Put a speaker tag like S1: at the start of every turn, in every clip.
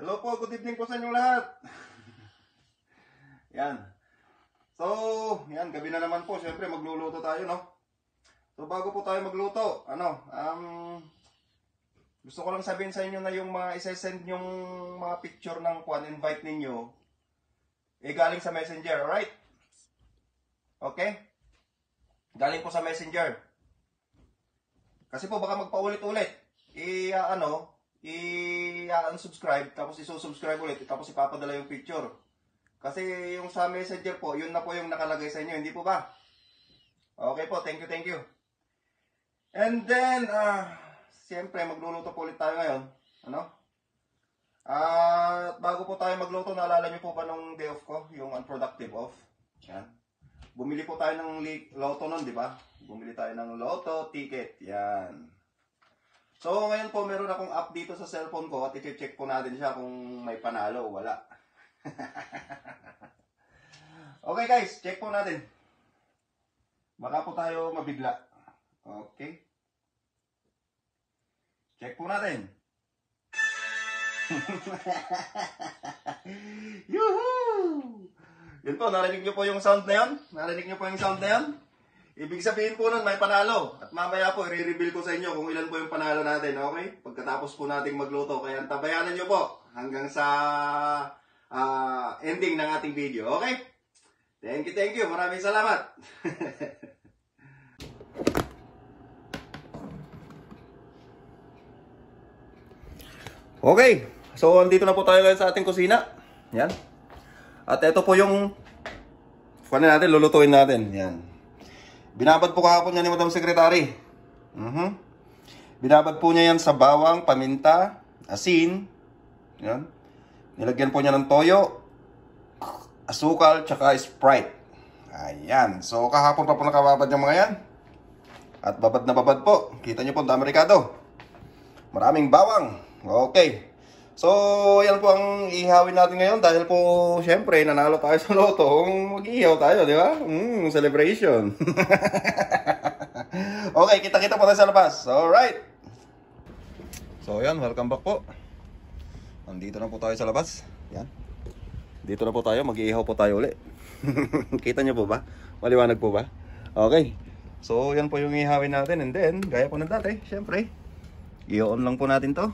S1: Hello po, good evening po sa inyong lahat. Yan. So, yan, gabi na naman po. Siyempre, magluluto tayo, no? So, bago po tayo magluto, gusto ko lang sabihin sa inyo na yung mga isa-send yung mga picture ng invite ninyo, galing sa Messenger, alright? Okay? Galing po sa Messenger. Kasi po baka magpaulit-ulit. I-unsubscribe, tapos isusubscribe ulit, tapos ipapadala yung picture. Kasi yung sa Messenger po, yun na po yung nakalagay sa inyo, hindi po ba? Okay po, thank you. And then, siyempre, magluluto po ulit tayo ngayon. Bago po tayo magluto, naalala nyo po ba nung day off ko? Yung unproductive off? Yan. Bumili po tayo ng Lotto nun, di ba? Bumili tayo ng Lotto ticket. Yan. So, ngayon po, meron akong app dito sa cellphone ko at i-check po natin siya kung may panalo o wala. Okay guys, check po natin. Baka po tayo mabigla. Okay. Check po natin. Yuhuu! Yun po, narinig nyo po yung sound na yun? Ibig sabihin po nun, may panalo. At mamaya po, i-reveal ko sa inyo kung ilan po yung panalo natin, okay? Pagkatapos po nating magluto. Kaya tabayanan nyo po hanggang sa ending ng ating video, okay? Thank you. Maraming salamat. Okay. So, andito na po tayo ngayon sa ating kusina. Yan. At ito po yung lulutuin natin. Yan. Binabad po kahapon yan ni Madam Secretary. Binabad po niya yan sa bawang, paminta, asin. Yan. Nilagyan po niya ng toyo, asukal, tsaka Sprite. Ayan. So, kahapon pa po nakababad yung mga yan. At babad na babad po. Kita nyo po, dami ricado. Maraming bawang. Okay. So, yan po ang ihawin natin ngayon. Dahil po, syempre, nanalo tayo sa loto. Mag-ihaw tayo, di ba? Celebration. Okay, kita-kita po tayo sa labas. Alright. So, yan. Welcome back po. Nandito na po tayo sa labas. Yan. Dito na po tayo. Mag-iihaw po tayo ulit. Kita nyo po ba? Maliwanag po ba? Okay. So, yan po yung ihawin natin. And then, gaya po ng dati, syempre, i-on lang po natin to.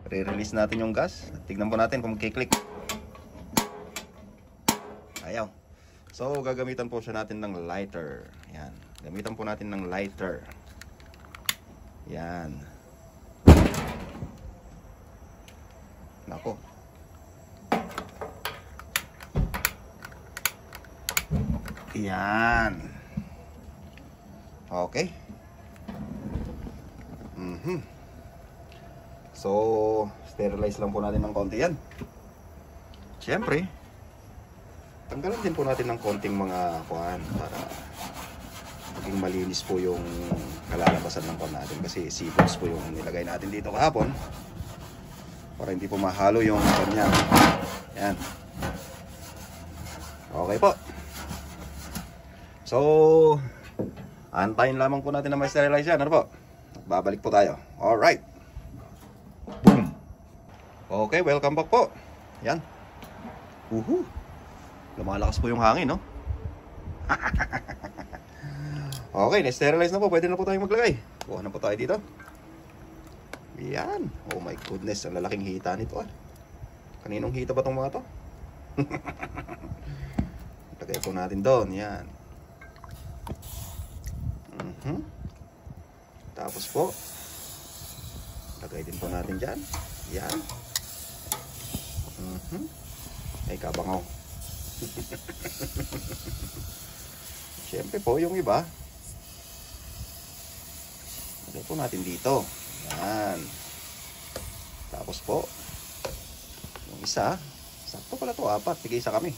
S1: Re-release natin yung gas. Tignan po natin kung magkiklik. Ayaw. So, gagamitan po siya natin ng lighter. Yan. Gamitan po natin ng lighter. Yan. Nako. Yan. Okay. So, sterilize lang po natin ng konti yan. Siyempre, tanggalan din po natin ng konting mga kuhan para maging malinis po yung kalalabasan ng kuhan natin. Kasi seafoods po yung nilagay natin dito kahapon. Para hindi po mahalo yung kanya. Yan. Okay po. So, antayin lamang po natin na may sterilize yan. Ano po? Babalik po tayo. Alright. Boom. Okay, welcome back po. Yan. Lumalakas po yung hangin, no? Okay, na-sterilize na po. Pwede na po tayong maglagay. Kuha na po tayo dito. Yan. Oh my goodness, ang lalaking hita nito. Kaninong hita ba itong mga to? Lagay po natin doon. Yan. Tapos po, lagay din po natin dyan. Yan. Ay, kabangaw. Siyempre po, yung iba, lagay po natin dito. Yan. Tapos po, yung isa, sakto pala to, 4. Tigay-isa kami.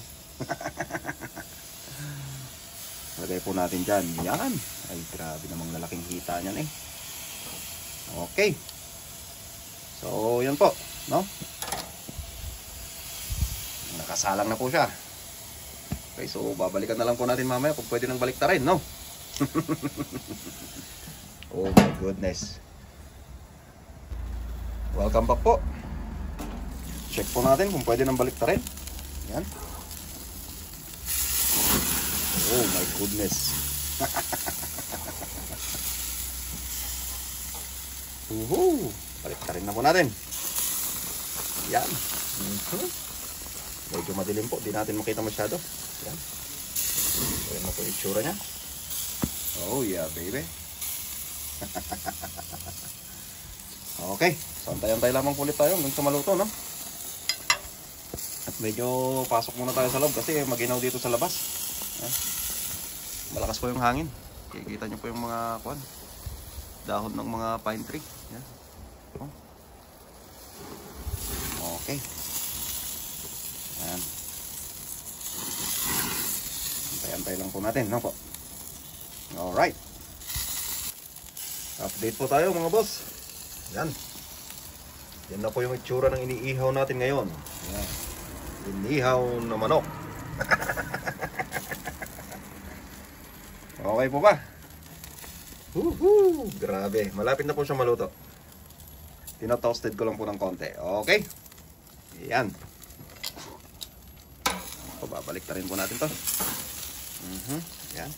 S1: Lagay po natin dyan. Yan. Ay, grabe namang lalaking hita niyan eh. Okay. So, yun po, no? Nakasalang na po siya. Okay, so babalikan na lang po natin mamaya kung pwede nang baliktarin, no? Oh my goodness. Welcome back po. check po natin kung pwede nang baliktarin. Yan. Oh my goodness. Baliktarin na po natin. Yan. Medyo madilim po, di natin makita masyado. Yan. Ayan na po yung itsura niya. Oh yeah, baby. Okay, so antay-antay lamang ulit tayo hanggang sa maluto, no? At medyo pasok muna tayo sa loob kasi maginaw dito sa labas. Yan. Malakas po yung hangin. Kikita nyo po yung mga dahon ng mga pine tree. Yan. Oh. Okay. Yan. Antay-antay lang po natin, no po? Alright. Update po tayo mga boss. Yan. Yan na po yung itsura ng iniihaw natin ngayon. Yan. Inihaw na manok. Okay po ba? Grabe. Malapit na po siya maluto. Tinatoasted ko lang po ng konti. Okay. Yan. Babalik na rin po natin to. Yan.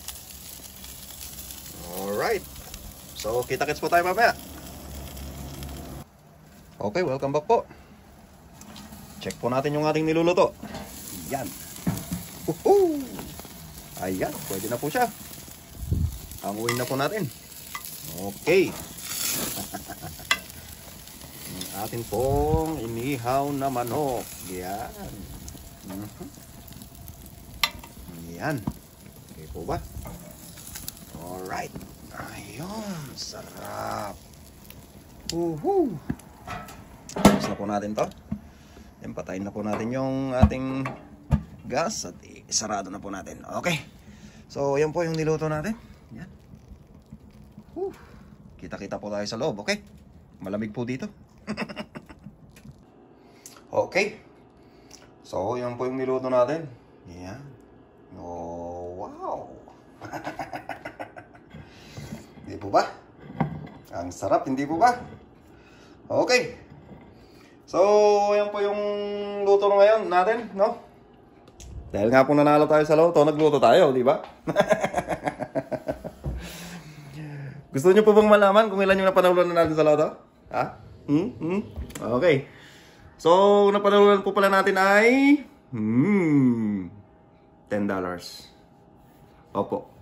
S1: Alright. So, kita-kits po tayo mamaya. Okay, welcome back po. Check po natin yung ating niluluto. Yan. Ayan, pwede na po siya. Hanguin na po natin. Okay. Ang ating pong inihaw na manok. Yan. Yan. Okay po ba? Alright. Ayun, sarap. Tapos na po natin to. Yan, patayin na po natin yung ating gas at isarado na po natin. Okay. So, yan po yung niluto natin. Yan. Kita-kita po tayo sa loob, okay? Malamig po dito. Okay. So, yan po yung niluto natin. Yan. Oh, wow. Hindi po ba? Ang sarap, hindi po ba? Okay. So, yan po yung luto ngayon natin, no? Dahil nga po nanalo tayo sa loto, nagluto tayo, di ba? Gusto niyo po bang malaman kung ilan yung napanalunan natin sa loto? Ha? Okay. So, napanalunan po pala natin ay $10. Opo.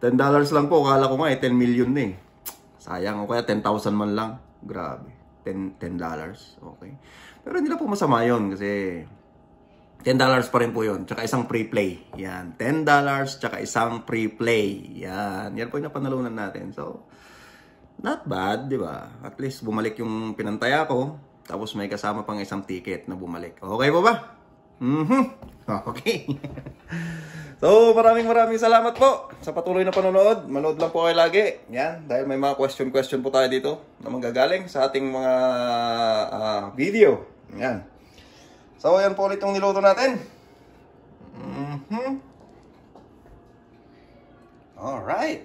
S1: $10 lang po. Akala ko nga 10 million na eh. Sayang. O kaya 10,000 man lang. Grabe. $10. Okay. Pero hindi na po masama yun kasi $10 pa rin po yun. Tsaka isang pre-play. Yan. $10 tsaka isang pre-play. Yan. Yan po yung napanalunan natin. So, not bad, di ba? At least bumalik yung pinantaya ko. Tapos may kasama pang isang ticket na bumalik. Okay po ba? Okay. So, maraming salamat po sa patuloy na panonood. Manood lang po kayo lagi. Yan, dahil may mga question po tayo dito na manggagaling sa ating mga video. Yan. So, yan po ulit yung niluto natin. Alright.